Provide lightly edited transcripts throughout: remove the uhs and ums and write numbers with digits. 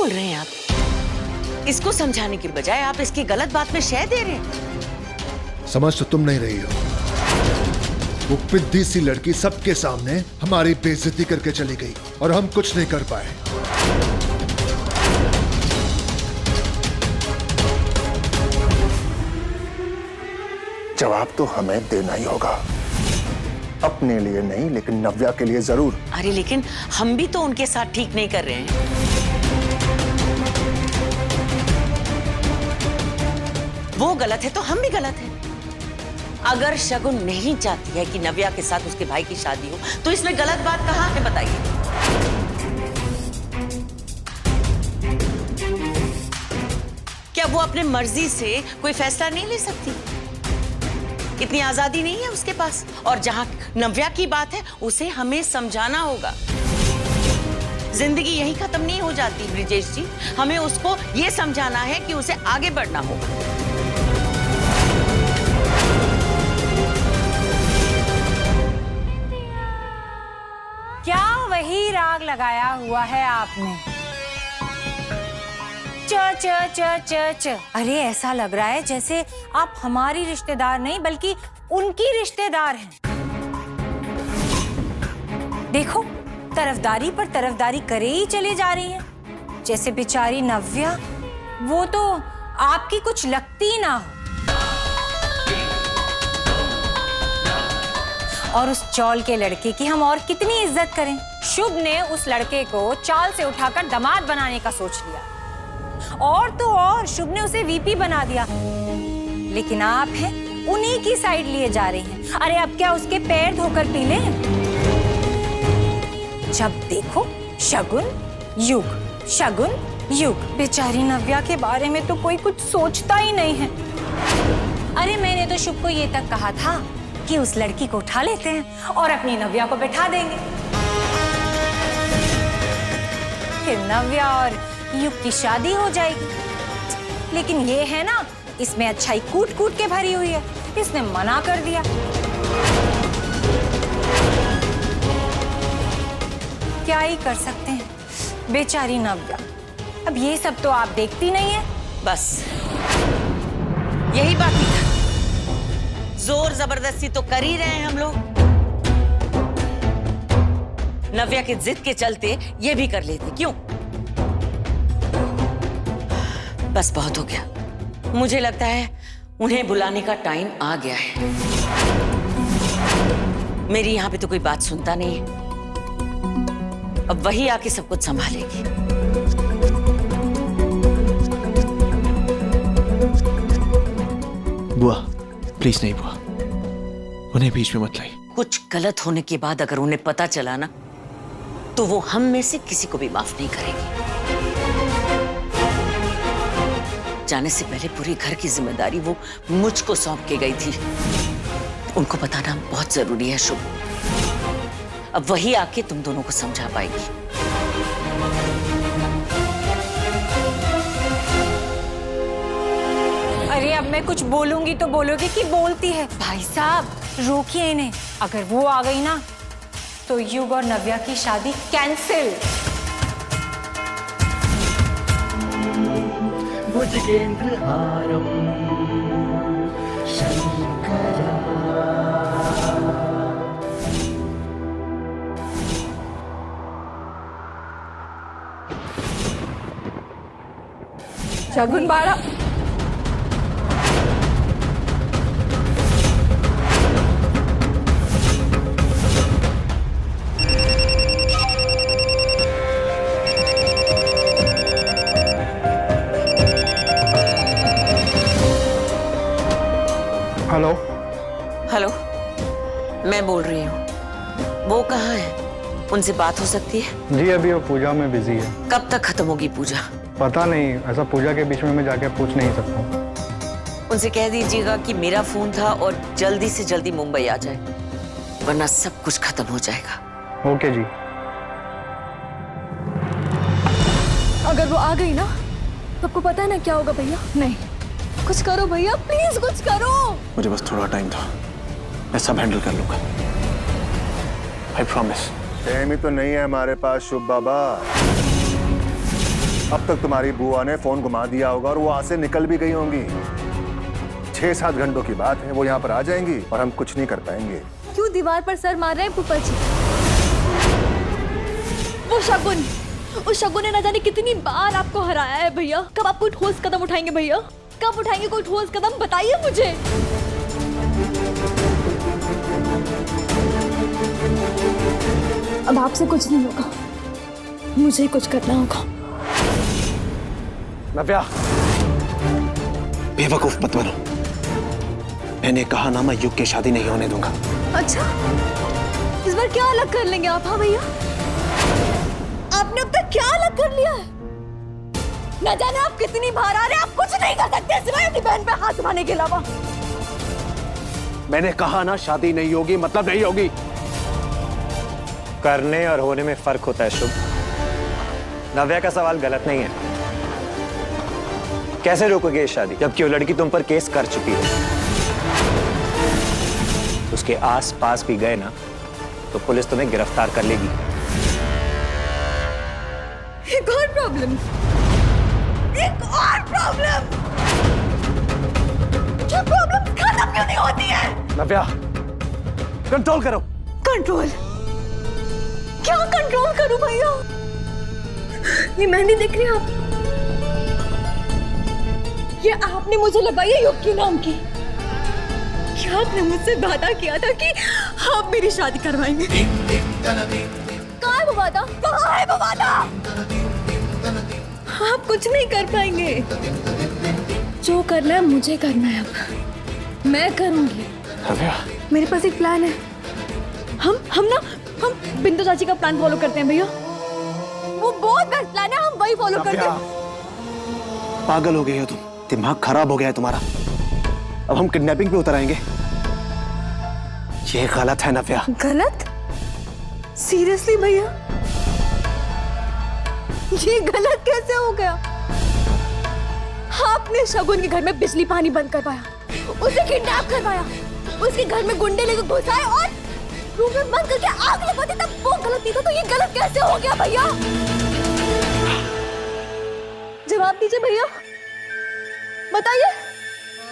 बोल रहे हैं आप? इसको समझाने की बजाय आप इसकी गलत बात में शह दे रहे हैं। समझ तो तुम नहीं रही हो। वो पिद्दी सी लड़की सबके सामने हमारी बेइज्जती करके चली गई और हम कुछ नहीं कर पाए। जवाब तो हमें देना ही होगा, अपने लिए नहीं लेकिन नव्या के लिए जरूर। अरे लेकिन हम भी तो उनके साथ ठीक नहीं कर रहे हैं। वो गलत है तो हम भी गलत हैं। अगर शगुन नहीं चाहती है कि नव्या के साथ उसके भाई की शादी हो तो इसमें गलत बात कहाँ है बताइए? क्या वो अपने मर्जी से कोई फैसला नहीं ले सकती? इतनी आजादी नहीं है उसके पास? और जहां नव्या की बात है उसे हमें समझाना होगा। जिंदगी यही खत्म नहीं हो जाती ब्रिजेश जी, हमें उसको ये समझाना है कि उसे आगे बढ़ना होगा। क्या वही राग लगाया हुआ है आपने? च च च च च। अरे ऐसा लग रहा है जैसे आप हमारी रिश्तेदार नहीं बल्कि उनकी रिश्तेदार हैं। देखो तरफदारी पर तरफदारी करे ही चले जा रही हैं। जैसे बेचारी नव्या, वो तो आपकी कुछ लगती ना हो। और उस चौल के लड़के की हम और कितनी इज्जत करें। शुभ ने उस लड़के को चाल से उठाकर दामाद बनाने का सोच लिया, और तो और शुभ ने उसे वीपी बना दिया। लेकिन आप हैं उन्हीं की साइड लिए जा रही हैं। अरे अब क्या उसके पैर धोकर पी लें? जब देखो शगुन युग, शगुन युग। बेचारी नव्या के बारे में तो कोई कुछ सोचता ही नहीं है। अरे मैंने तो शुभ को ये तक कहा था कि उस लड़की को उठा लेते हैं और अपनी नव्या को बैठा देंगे। फिर नव्या और युग की शादी हो जाएगी। लेकिन ये है ना, इसमें अच्छाई कूट कूट के भरी हुई है। इसने मना कर दिया। क्या ही कर सकते हैं, बेचारी नव्या। अब ये सब तो आप देखती नहीं है। बस यही बाकी था। जोर जबरदस्ती तो कर ही रहे हैं हम लोग। नव्या के जिद के चलते ये भी कर लेते। क्यों? बस बहुत हो गया। मुझे लगता है उन्हें बुलाने का टाइम आ गया है। मेरी यहां पे तो कोई बात सुनता नहीं है। अब वही आके सब कुछ संभालेगी। बुआ प्लीज नहीं बुआ, उन्हें बीच में मत लाई। कुछ गलत होने के बाद अगर उन्हें पता चला ना तो वो हम में से किसी को भी माफ नहीं करेगी। जाने से पहले पूरी घर की जिम्मेदारी वो मुझको सौंप के गई थी। उनको बताना बहुत जरूरी है शुभ। अब वही आके तुम दोनों को समझा पाएगी। अरे अब मैं कुछ बोलूंगी तो बोलोगे कि बोलती है। भाई साहब रोकिए इन्हें। अगर वो आ गई ना तो युग और नव्या की शादी कैंसिल। भुजगेन्द्रहारं शंकरा। शगुन बाड़ा, हेलो हेलो, मैं बोल रही हूँ। वो कहाँ है? उनसे बात हो सकती है? जी अभी वो पूजा में बिजी है। कब तक खत्म होगी पूजा? पता नहीं, ऐसा पूजा के बीच में मैं जाके पूछ नहीं सकता। उनसे कह दीजिएगा कि मेरा फोन था और जल्दी से जल्दी मुंबई आ जाए, वरना सब कुछ खत्म हो जाएगा। ओके जी। अगर वो आ गई ना तो आपको पता है ना क्या होगा भैया? नहीं, कुछ करो भैया, प्लीज कुछ करो। मुझे बस थोड़ा टाइम था, मैं सब हैंडल कर लूंगा। I promise. टाइम ही तो नहीं है हमारे पास शुभ बाबा। अब तक तुम्हारी बुआ ने फोन घुमा दिया होगा और वो वहां से निकल भी गई होंगी। 6-7 घंटों की बात है, वो यहाँ पर आ जाएंगी और हम कुछ नहीं कर पाएंगे। क्यों दीवार पर सर मार रहे हैं फूफा जी? वो शगुन, उस शगुन ने न जाने कितनी बार आपको हराया है भैया। कब आप कोई ठोस कदम उठाएंगे भैया? कब उठाएंगे कोई ठोस कदम, बताइए मुझे। अब आपसे कुछ नहीं होगा, मुझे ही कुछ करना होगा। नव्या, बेवकूफ मत बनो। मैंने कहा ना, मैं युग की शादी नहीं होने दूंगा। अच्छा, इस बार क्या अलग कर लेंगे आप? हाँ भैया, आपने अब तक क्या अलग कर लिया है? न जाने आप कितनी बार आ रहे हैं, आप कुछ नहीं कर सकते सिवाय अपनी बहन पे हाथ उठाने के अलावा। मैंने कहा ना, शादी नहीं होगी मतलब नहीं होगी। करने और होने में फर्क होता है शुभ। नव्या का सवाल गलत नहीं है। कैसे रोकोगे ये शादी जबकि वो लड़की तुम पर केस कर चुकी है? उसके आस पास भी गए ना तो पुलिस तुम्हें गिरफ्तार कर लेगी। एक और प्रॉब्लम, एक और प्रॉब्लम। क्या प्रॉब्लम खत्म क्यों नहीं होती है? नव्या, कंट्रोल करो। कंट्रोल? क्या कंट्रोल करूं भैया? ये मैं नहीं देख रही आप, ये आपने मुझे लगाई है युग के नाम की। क्या आपने मुझसे वादा किया था कि आप मेरी शादी करवाएंगे? कहाँ है वो वादा? कहाँ है वो वादा? आप कुछ नहीं कर पाएंगे। जो करना है मुझे करना है, अब मैं करूंगी। नव्या, मेरे पास एक प्लान है। हम बिंदु चाची का प्लान फॉलो करते हैं भैया। वो बहुत बेस्ट प्लान है, हम वही फॉलो करते हैं। पागल हो गई हो तुम, दिमाग खराब हो गया है तुम्हारा। अब हम किडनैपिंग पे उतर आएंगे। ये गलत है नव्या। गलत? सीरियसली भैया, ये गलत कैसे हो गया? आपने शगुन के घर में बिजली पानी बंद करवाया, उसे किडनैप करवाया, उसके घर में गुंडे लेकर घुसाए और रूम में बंद करके आग लगा दी। तब वो गलत नहीं था, तो ये गलत कैसे हो गया भैया? जवाब दीजिए भैया, बताइए,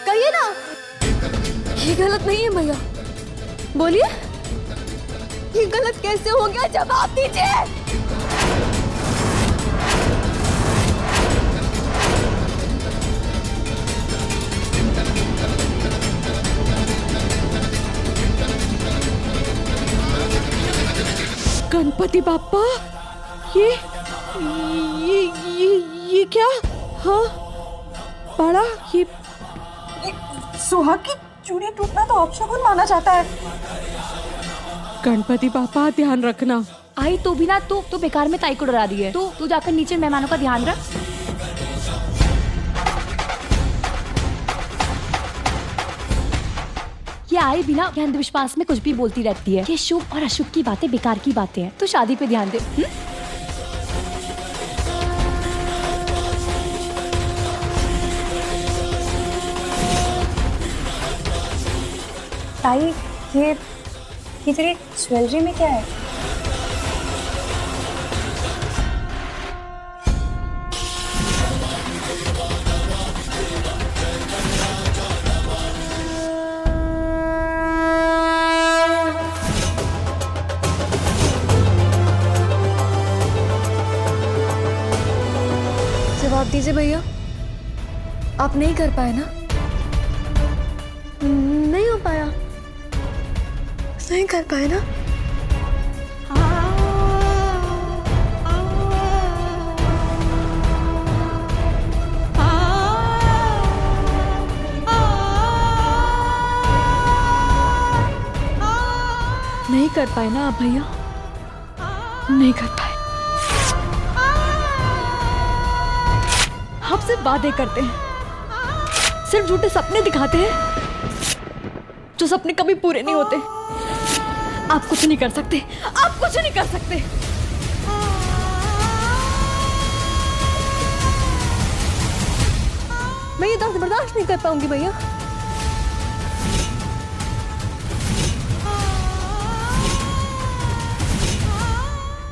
कहिए ना। ये गलत नहीं है भैया, बोलिए, ये गलत कैसे हो गया? जवाब दीजिए। गणपति बाप्पा, ये क्या? हाँ बड़ा, ये सुहाग की चूड़ी टूटना तो अपशगुन माना जाता है। गणपति बापा ध्यान रखना। आई तो भी ना, तू बेकार में ताई को डरा दी है। तू जाकर नीचे मेहमानों का ध्यान रख। ये आई बिना अंधविश्वास में कुछ भी बोलती रहती है। ये शुभ और अशुभ की बातें बेकार की बातें हैं। तू शादी पे ध्यान दे। ताई, ये तेरी ज्वेलरी में क्या है? जवाब दीजिए भैया, आप नहीं कर पाए ना? नहीं हो पाया, नहीं कर पाए ना? नहीं कर पाए ना आप भैया, नहीं कर पाए। आपसे वादे करते हैं, सिर्फ झूठे सपने दिखाते हैं, जो सपने कभी पूरे नहीं होते। आप कुछ नहीं कर सकते, आप कुछ नहीं कर सकते। मैं ये दर्द बर्दाश्त नहीं कर पाऊंगी भैया।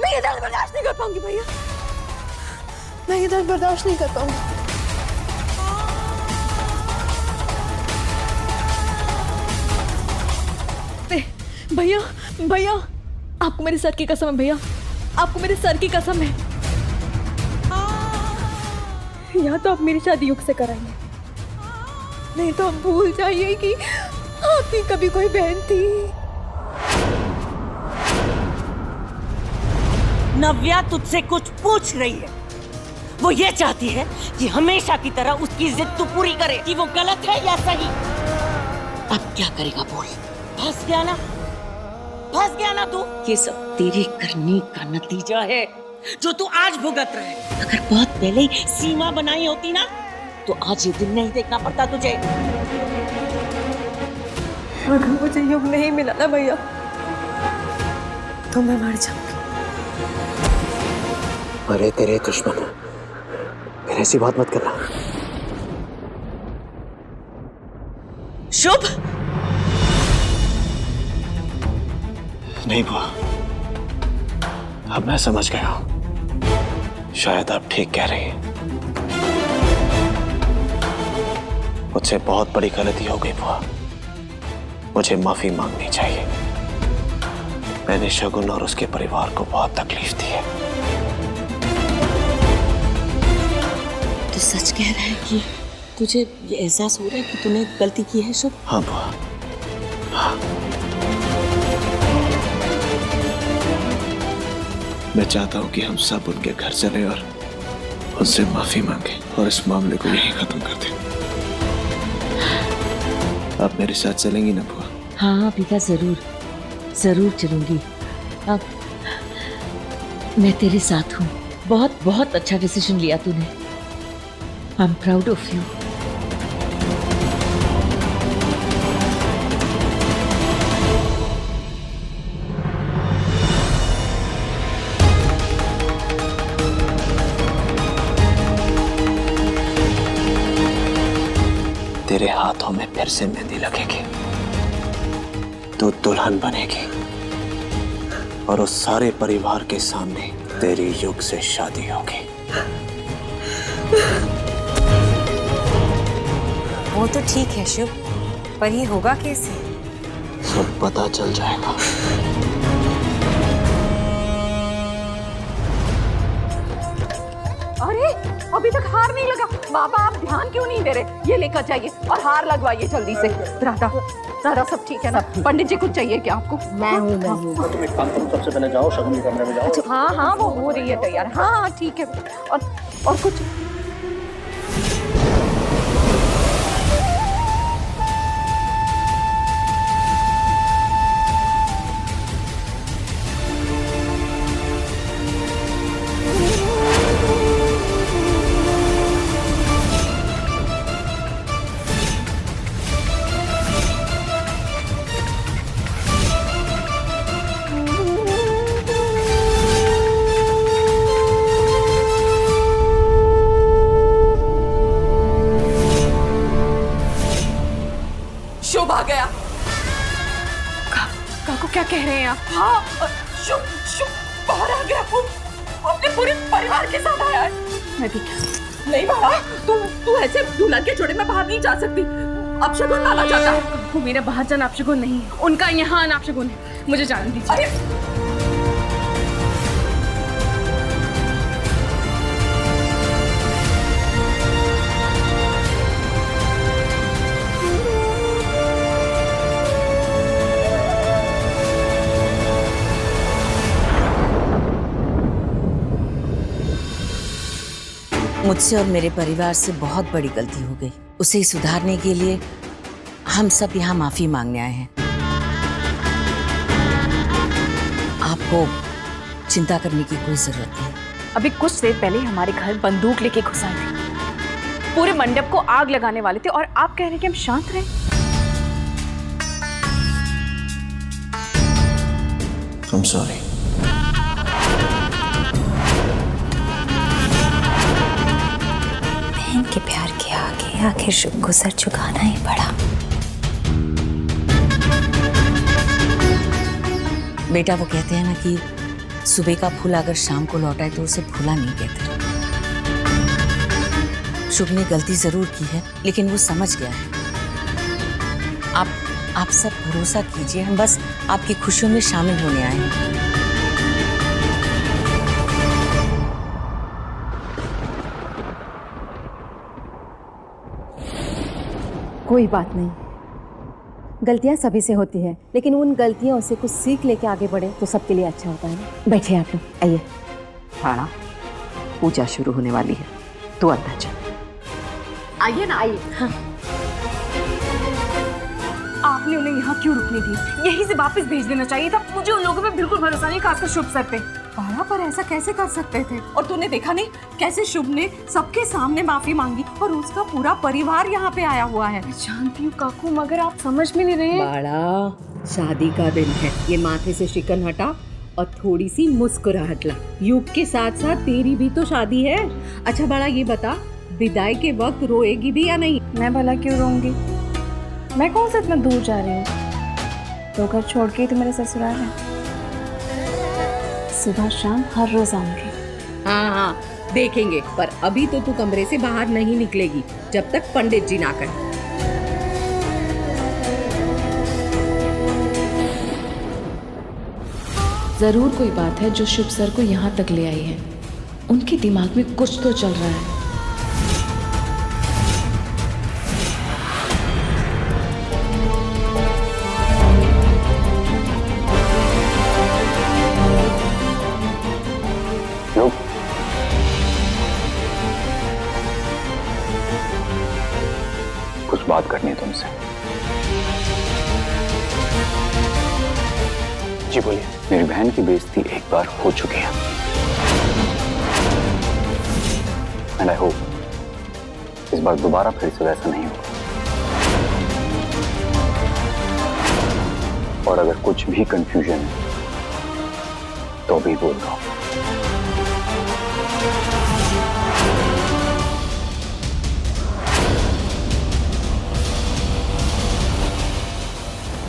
मैं ये दर्द बर्दाश्त नहीं कर पाऊंगी भैया। मैं ये दर्द बर्दाश्त नहीं कर पाऊंगी। भैया भैया, आपको मेरे सर की कसम है भैया, आपको मेरे सर की कसम है। या तो आप मेरी शादी युग से कराइए, नहीं तो आप भूल जाइए कि आपकी कभी कोई बहन थी। नव्या तुझसे कुछ पूछ रही है। वो ये चाहती है कि हमेशा की तरह उसकी इज्जत तू पूरी करे, कि वो गलत है या सही। अब क्या करेगा बोल? फंस गया ना, फंस गया ना तू। ये सब तेरी करनी का नतीजा है जो तू आज भुगत रहा है। अगर बहुत पहले ही सीमा बनाई होती ना तो आज ये दिन नहीं देखना पड़ता तुझे। अगर मुझे युग नहीं मिला ना भैया तो मैं मर जाऊंगी। अरे तेरे दुश्मन, मेरे ऐसी बात मत करना। शुभ, नहीं बुआ, अब मैं समझ गया हूं। शायद आप ठीक कह रही हैं। मुझसे बहुत बड़ी गलती हो गई बुआ, मुझे माफी मांगनी चाहिए। मैंने शगुन और उसके परिवार को बहुत तकलीफ दी है। तू सच कह रहा है कि तुझे ये एहसास हो रहा है कि तूने गलती की है शुभ? हाँ बुआ, हाँ। मैं चाहता हूँ कि हम सब उनके घर चले और उनसे माफी मांगे और इस मामले को यहीं खत्म कर दें। आप मेरे साथ चलेंगी ना बुआ? हाँ पिता, जरूर जरूर चलूंगी। अब मैं तेरे साथ हूँ। बहुत बहुत अच्छा डिसीजन लिया तूने। I am proud of you. तेरे हाथों में फिर से मेहंदी लगेगी, तो दुल्हन बनेगी और उस सारे परिवार के सामने तेरी युग से शादी होगी। वो तो ठीक है शुभ, पर ये होगा कैसे? सब पता चल जाएगा। अरे अभी तक हार नहीं लगा। बाबा आप ध्यान क्यों नहीं दे रहे? ये लेकर जाइए और हार लगवाइए जल्दी से। राधा, राधा सब ठीक है ना? पंडित जी कुछ चाहिए क्या आपको? मैं हूँ। तुम एक काम करो, सबसे पहले जाओ शगुन के कमरे में जाओ। अच्छा, हाँ हाँ वो हो रही है तैयार। हाँ हाँ ठीक है। और कुछ? शुभ आ गया। काकू क्या कह रहे हैं आप? हाँ शुभ, शुभ बाहर आ गया। वो अपने पूरे परिवार के साथ आया है। मैं भी नहीं बाबा, तू ऐसे दुल्हन के जोड़े में बाहर नहीं जा सकती। अपशगुन माना जाता है। वो मेरा बाहर जाना अपशगुन नहीं है, उनका यहाँ आना अपशगुन है। मुझे जाने दीजिए। अरे मुझसे और मेरे परिवार से बहुत बड़ी गलती हो गई। उसे सुधारने के लिए हम सब यहाँ माफी मांगने आए हैं। आपको चिंता करने की कोई जरूरत नहीं। अभी कुछ देर पहले हमारे घर बंदूक लेके घुस आए थे, पूरे मंडप को आग लगाने वाले थे, और आप कह रहे हैं कि हम शांत रहें? I'm sorry। बहन के प्यार के आगे आखिर शुभ को सर झुकाना ही पड़ा। बेटा, वो कहते हैं ना कि सुबह का फूल अगर शाम को लौटाए तो उसे फूला नहीं कहते। शुभ ने गलती जरूर की है, लेकिन वो समझ गया है। आप सब भरोसा कीजिए, हम बस आपकी खुशियों में शामिल होने आए हैं। कोई बात नहीं, गलतियां सभी से होती है, लेकिन उन गलतियों से कुछ सीख लेके आगे बढ़े तो सबके लिए अच्छा होता है ना। बैठिए आप लोग, आइए। हाँ, पूजा शुरू होने वाली है, तू अंदर चल। आइए ना, आइए। हाँ। आपने उन्हें यहाँ क्यों रुकने दी? यहीं से वापस भेज देना चाहिए था। मुझे उन लोगों पे बिल्कुल भरोसा नहीं, खासकर शुभ सर पे। पारा, पर ऐसा कैसे कर सकते थे? और तूने देखा नहीं कैसे शुभ ने सबके सामने माफी मांगी और उसका पूरा परिवार यहाँ पे आया हुआ है। जानती हूँ काकू, मगर आप समझ में नहीं रहे। बाड़ा, शादी का दिन है, ये माथे से शिकन हटा और थोड़ी सी मुस्कुराहट ला। युग के साथ साथ तेरी भी तो शादी है। अच्छा बाड़ा, ये बता, विदाई के वक्त रोएगी भी या नहीं? मैं भला क्यों रोऊंगी? मैं कौन सा इतना दूर जा रही हूँ? तो घर छोड़ के ही तो मेरे ससुराल है। सुबह शाम हर रोज आऊंगी। हाँ, देखेंगे, पर अभी तो तू कमरे से बाहर नहीं निकलेगी जब तक पंडित जी ना कहें। जरूर कोई बात है जो शुभ सर को यहाँ तक ले आई है। उनके दिमाग में कुछ तो चल रहा है। कुछ बात करनी है तुमसे। जी बोलिए। मेरी बहन की बेइज्जती एक बार हो चुकी है, एंड आई होप इस बार दोबारा फिर से वैसा नहीं होगा। और अगर कुछ भी कंफ्यूजन है तो भी बोल दो।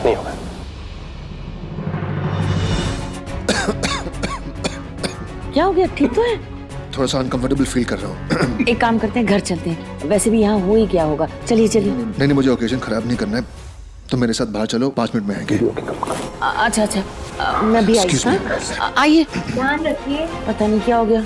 नहीं होगा। क्या हो गया? ठीक तो है? थोड़ा सा अनकंफर्टेबल फील कर रहा हूँ। एक काम करते हैं, घर चलते हैं। वैसे भी यहाँ हो ही क्या होगा। चलिए चलिए। नहीं, मुझे ओकेजन खराब नहीं करना है, तो मेरे साथ बाहर चलो, 5 मिनट में आएंगे। अच्छा, मैं भी आई। आइए, ध्यान रखिए। पता नहीं क्या हो गया।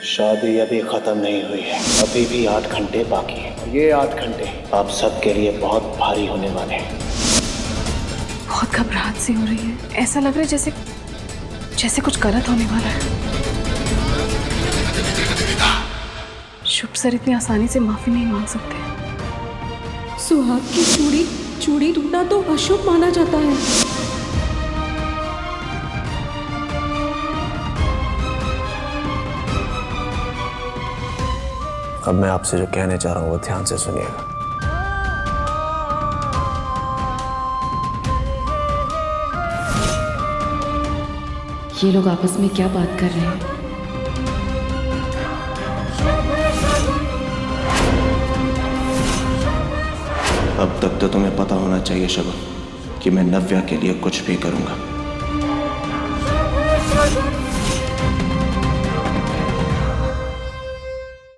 शादी अभी खत्म नहीं हुई है, अभी भी 8 घंटे बाकी है। ये 8 घंटे आप सबके लिए बहुत भारी होने वाले हैं। बहुत घबराहट सी हो रही है। ऐसा लग रहा है जैसे कुछ गलत होने वाला है। शुभ सर इतनी आसानी से माफी नहीं मांग सकते। सुहाग की चूड़ी टूटना तो अशुभ माना जाता है। अब मैं आपसे जो कहने चाह रहा हूँ वो ध्यान से सुनिएगा। ये लोग आपस में क्या बात कर रहे हैं? अब तक तो तुम्हें पता होना चाहिए शबा कि मैं नव्या के लिए कुछ भी करूंगा।